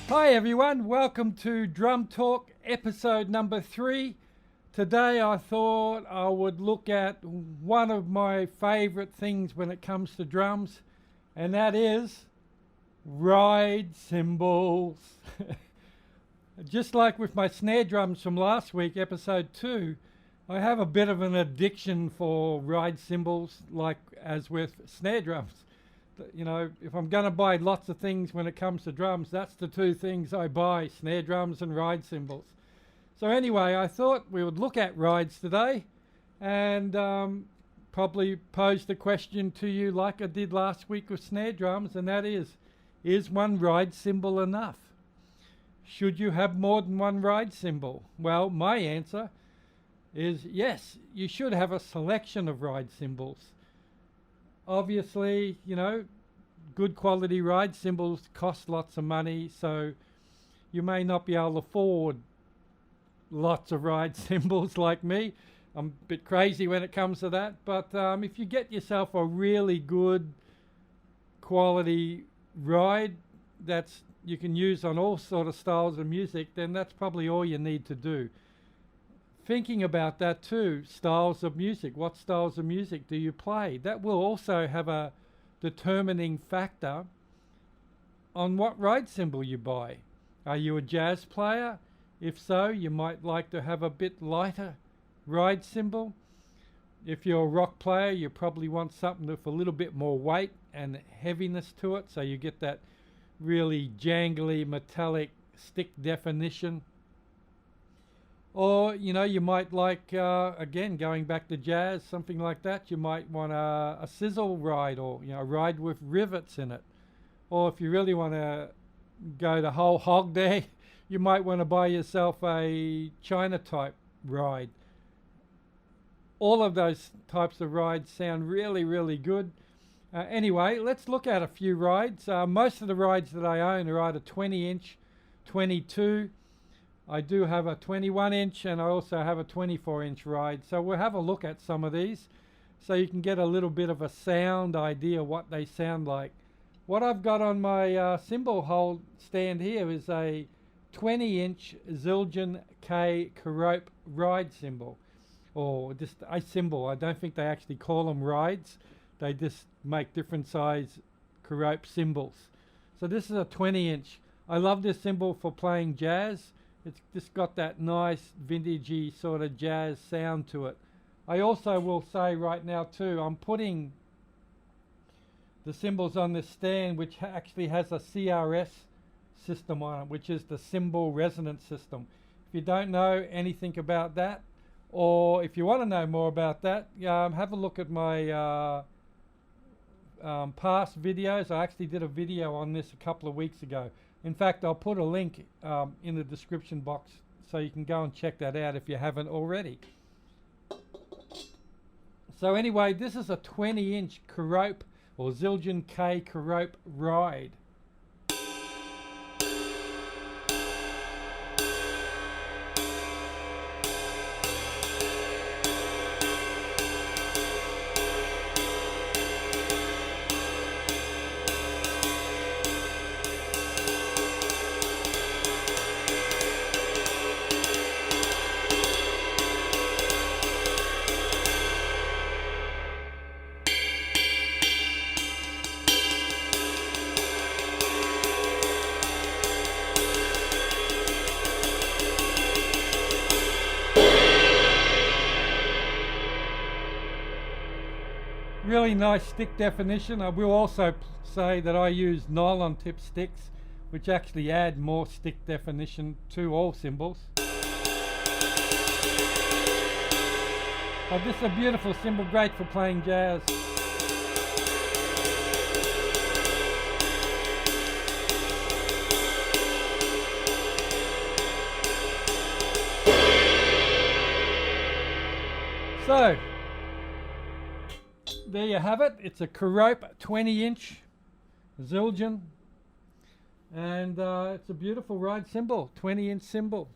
Hi everyone, welcome to Drum Talk episode number 3. Today I thought I would look at one of my favorite things when it comes to drums, and that is ride cymbals. Just like with my snare drums from last week, episode 2, I have a bit of an addiction for ride cymbals, like as with snare drums. You know, if I'm going to buy lots of things when it comes to drums, that's the two things I buy: snare drums and ride cymbals. So anyway, I thought we would look at rides today and probably pose the question to you like I did last week with snare drums, and that is one ride cymbal enough? Should you have more than one ride cymbal? Well, my answer is yes, you should have a selection of ride cymbals. Obviously, you know, good quality ride cymbals cost lots of money, so you may not be able to afford lots of ride cymbals like me. I'm a bit crazy when it comes to that, but if you get yourself a really good quality ride that's you can use on all sort of styles of music, then that's probably all you need to do. Thinking about that too, styles of music. What styles of music do you play? That will also have a determining factor on what ride cymbal you buy. Are you a jazz player? If so, you might like to have a bit lighter ride cymbal. If you're a rock player, you probably want something with a little bit more weight and heaviness to it, so you get that really jangly metallic stick definition. Or, you know, you might like, again, going back to jazz, something like that. You might want a sizzle ride, or, you know, a ride with rivets in it. Or if you really want to go the whole hog there, you might want to buy yourself a China type ride. All of those types of rides sound really, really good. Anyway, let's look at a few rides. Most of the rides that I own are either 20-inch, 22. I do have a 21-inch and I also have a 24-inch ride. So we'll have a look at some of these so you can get a little bit of a sound idea what they sound like. What I've got on my cymbal hold stand here is a 20-inch Zildjian K Kerope ride cymbal, or just a cymbal. I don't think they actually call them rides. They just make different size Kerope cymbals. So this is a 20-inch. I love this cymbal for playing jazz. It's just got that nice vintagey sort of jazz sound to it. I also will say right now too, I'm putting the cymbals on this stand which actually has a CRS system on it, which is the cymbal resonance system. If you don't know anything about that, or if you want to know more about that, have a look at my past videos. I actually did a video on this a couple of weeks ago. In fact, I'll put a link in the description box so you can go and check that out if you haven't already. So anyway, this is a 20-inch Kerope or Zildjian K Kerope ride. Really nice stick definition. I will also say that I use nylon tip sticks, which actually add more stick definition to all cymbals. This is a beautiful cymbal, great for playing jazz. So, there you have it. It's a Kerope 20-inch Zildjian, and it's a beautiful ride cymbal, 20-inch cymbal.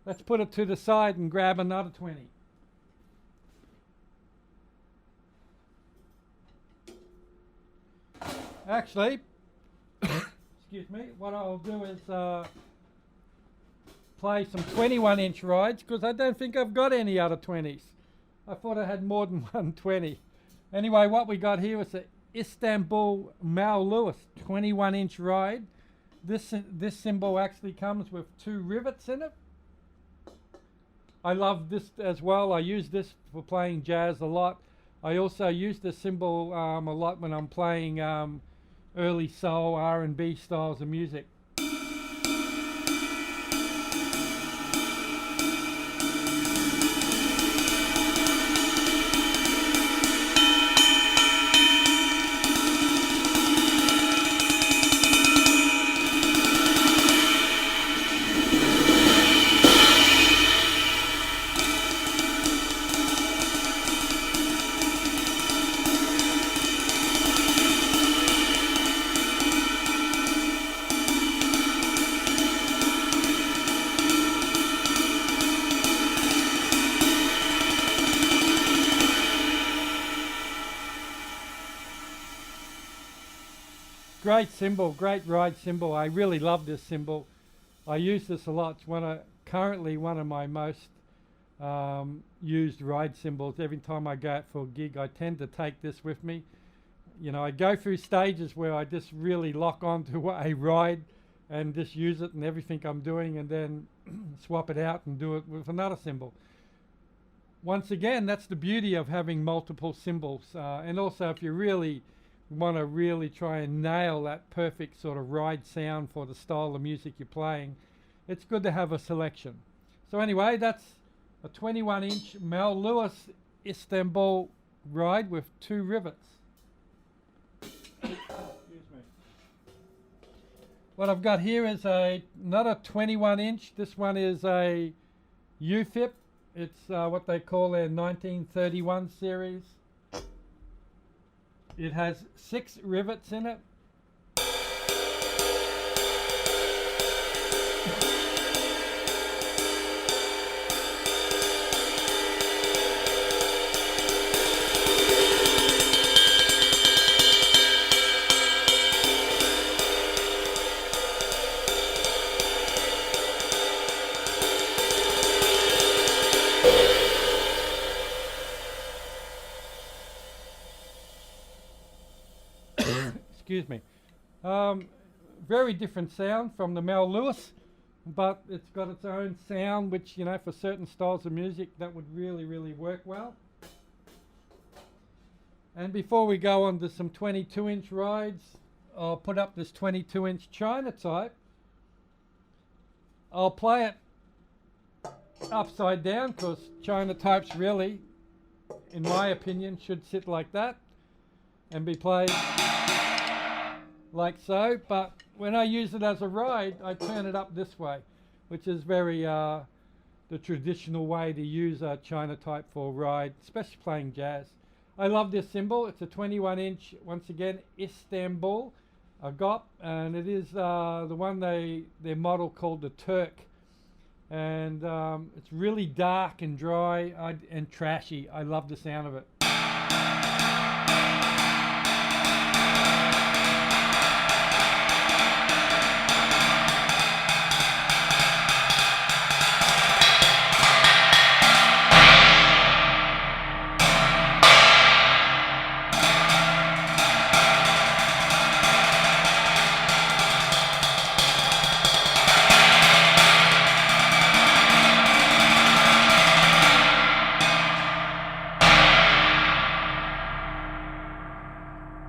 Let's put it to the side and grab another 20. Actually, excuse me, what I'll do is play some 21-inch rides, because I don't think I've got any other 20s. I thought I had more than 120. Anyway, what we got here is the Istanbul Mal Lewis 21-inch ride. This cymbal actually comes with 2 rivets in it. I love this as well. I use this for playing jazz a lot. I also use this cymbal a lot when I'm playing early soul, R&B styles of music. Great cymbal, great ride cymbal. I really love this cymbal. I use this a lot. It's currently one of my most used ride cymbals. Every time I go out for a gig, I tend to take this with me. You know, I go through stages where I just really lock onto a ride and just use it in everything I'm doing, and then swap it out and do it with another cymbal. Once again, that's the beauty of having multiple cymbals. And also, if you really want to really try and nail that perfect sort of ride sound for the style of music you're playing, it's good to have a selection. So anyway, that's a 21-inch Mal Lewis Istanbul ride with 2 rivets. Excuse me. What I've got here is another 21-inch. This one is a UFIP. It's what they call their 1931 series. It has 6 rivets in it. Excuse me. Very different sound from the Mal Lewis, but it's got its own sound, which, you know, for certain styles of music, that would really, really work well. And before we go on to some 22-inch rides, I'll put up this 22-inch China type. I'll play it upside down, because China types really, in my opinion, should sit like that and be played like so. But when I use it as a ride, I turn it up this way, which is very the traditional way to use a China type for a ride, especially playing jazz. I love this cymbal. It's a 21-inch, once again, Istanbul Agop, and it is the one their model called the Turk. And it's really dark and dry and trashy. I love the sound of it.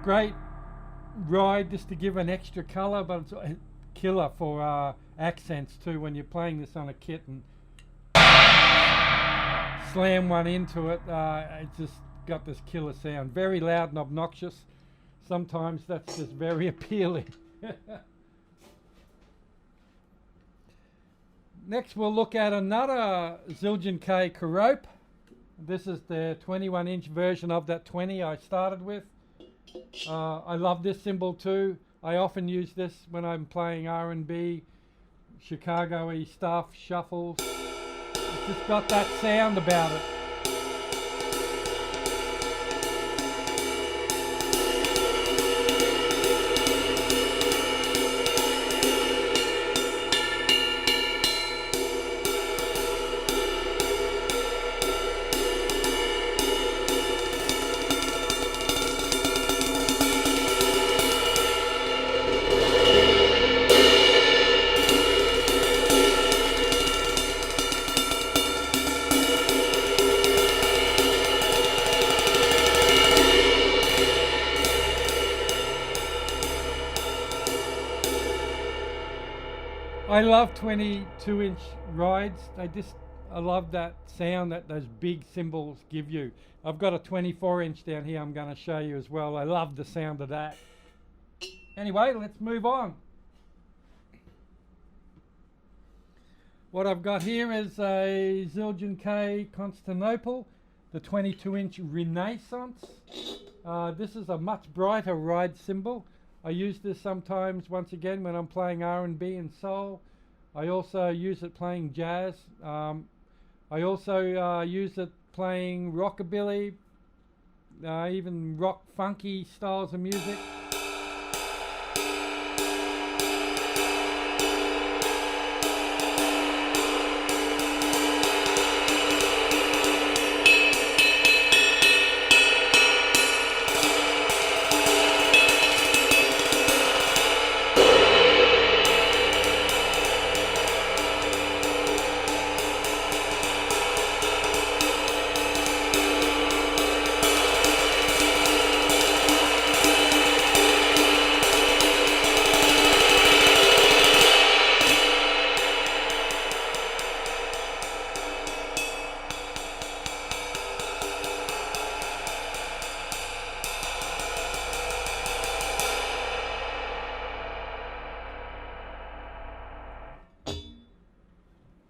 Great ride, just to give an extra colour, but it's a killer for accents too when you're playing this on a kit and slam one into it. It's just got this killer sound. Very loud and obnoxious. Sometimes that's just very appealing. Next we'll look at another Zildjian K Karope. This is the 21-inch version of that 20 I started with. I love this cymbal too. I often use this when I'm playing R&B, Chicago-y stuff, shuffles. It's just got that sound about it. I love 22-inch rides. I love that sound that those big cymbals give you. I've got a 24-inch down here I'm going to show you as well. I love the sound of that. Anyway, let's move on. What I've got here is a Zildjian K Constantinople, the 22-inch Renaissance. This is a much brighter ride cymbal. I use this sometimes, once again, when I'm playing R&B and soul. I also use it playing jazz. I also use it playing rockabilly, even rock funky styles of music.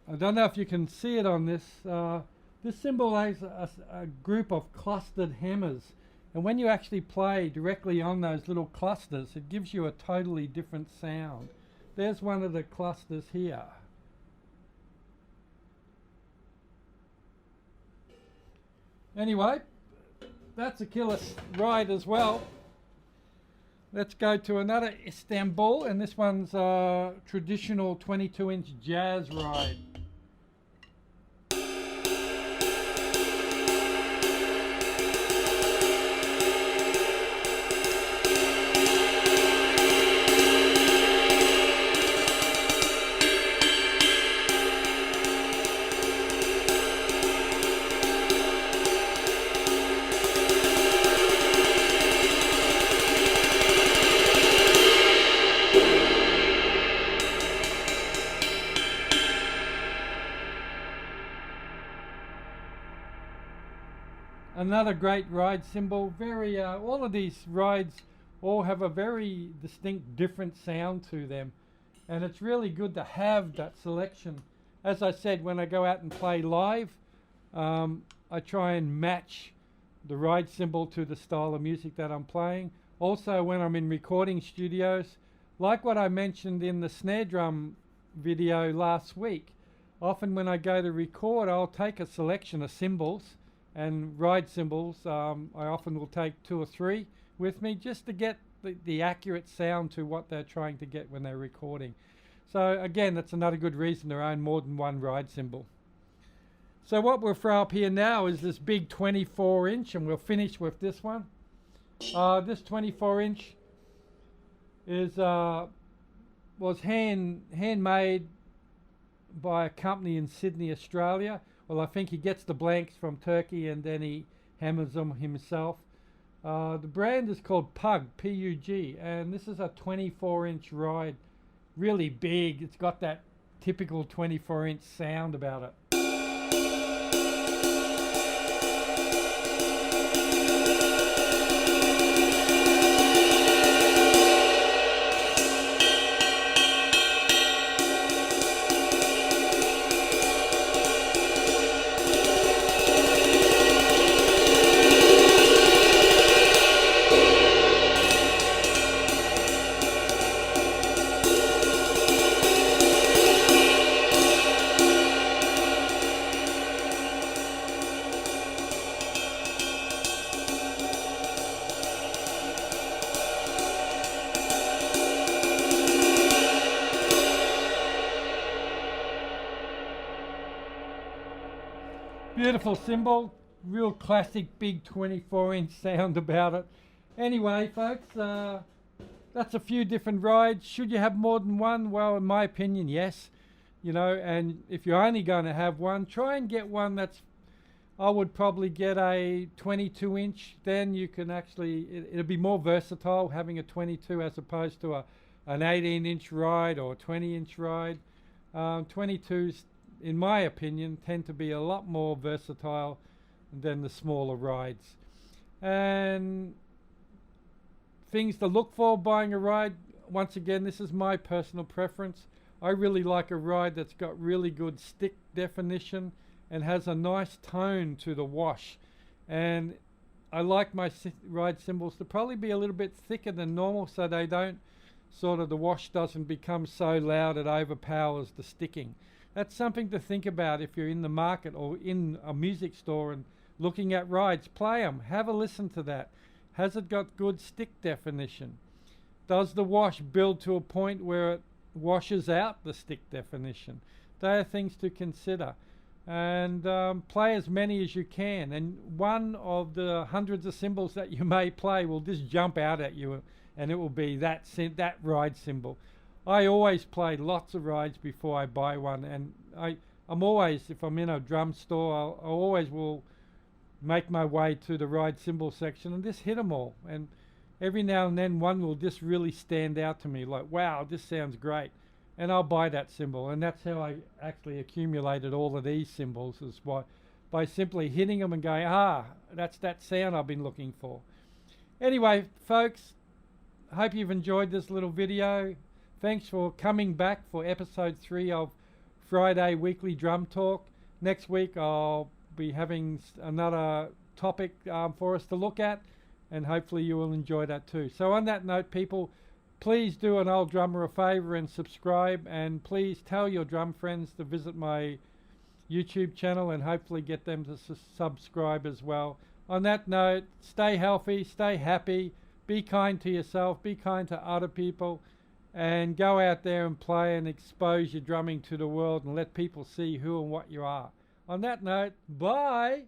I don't know if you can see it on this. This cymbal has a group of clustered hammers, and when you actually play directly on those little clusters, it gives you a totally different sound. There's one of the clusters here. Anyway, that's a killer ride as well. Let's go to another Istanbul, and this one's a traditional 22-inch jazz ride. Another great ride cymbal. All of these rides all have a very distinct different sound to them, and it's really good to have that selection. As I said, when I go out and play live, I try and match the ride cymbal to the style of music that I'm playing. Also, when I'm in recording studios, like what I mentioned in the snare drum video last week, often when I go to record, I'll take a selection of cymbals and ride cymbals. I often will take 2 or 3 with me just to get the accurate sound to what they're trying to get when they're recording. So again, that's another good reason to own more than one ride cymbal. So what we'll throw up here now is this big 24-inch, and we'll finish with this one. This 24-inch is was handmade by a company in Sydney, Australia. Well, I think he gets the blanks from Turkey and then he hammers them himself. The brand is called Pug, P-U-G, and this is a 24-inch ride. Really big. It's got that typical 24-inch sound about it. Beautiful cymbal, real classic big 24-inch sound about it. Anyway, folks, that's a few different rides. Should you have more than one? Well, in my opinion, yes. You know, and if you're only going to have one, try and get one that's, I would probably get a 22-inch. Then you can actually, it'll be more versatile having a 22 as opposed to a an 18-inch ride or 20-inch ride. 22s, in my opinion, tend to be a lot more versatile than the smaller rides. And things to look for buying a ride, once again, this is my personal preference. I really like a ride that's got really good stick definition and has a nice tone to the wash. And I like my ride cymbals to probably be a little bit thicker than normal, so they don't the wash doesn't become so loud it overpowers the sticking. That's something to think about if you're in the market or in a music store and looking at rides. Play them, have a listen to that. Has it got good stick definition? Does the wash build to a point where it washes out the stick definition? They are things to consider. And play as many as you can. And one of the hundreds of cymbals that you may play will just jump out at you, and it will be that ride cymbal. I always play lots of rides before I buy one, and I'm always, if I'm in a drum store, I always will make my way to the ride cymbal section and just hit them all. And every now and then one will just really stand out to me, like, wow, this sounds great. And I'll buy that cymbal. And that's how I actually accumulated all of these cymbals, is by simply hitting them and going, that's that sound I've been looking for. Anyway, folks, I hope you've enjoyed this little video. Thanks for coming back for episode 3 of Friday Weekly Drum Talk. Next week I'll be having another topic for us to look at, and hopefully you will enjoy that too. So on that note, people, please do an old drummer a favor and subscribe, and please tell your drum friends to visit my YouTube channel and hopefully get them to subscribe as well. On that note, stay healthy, stay happy, be kind to yourself, be kind to other people, and go out there and play and expose your drumming to the world and let people see who and what you are. On that note, bye!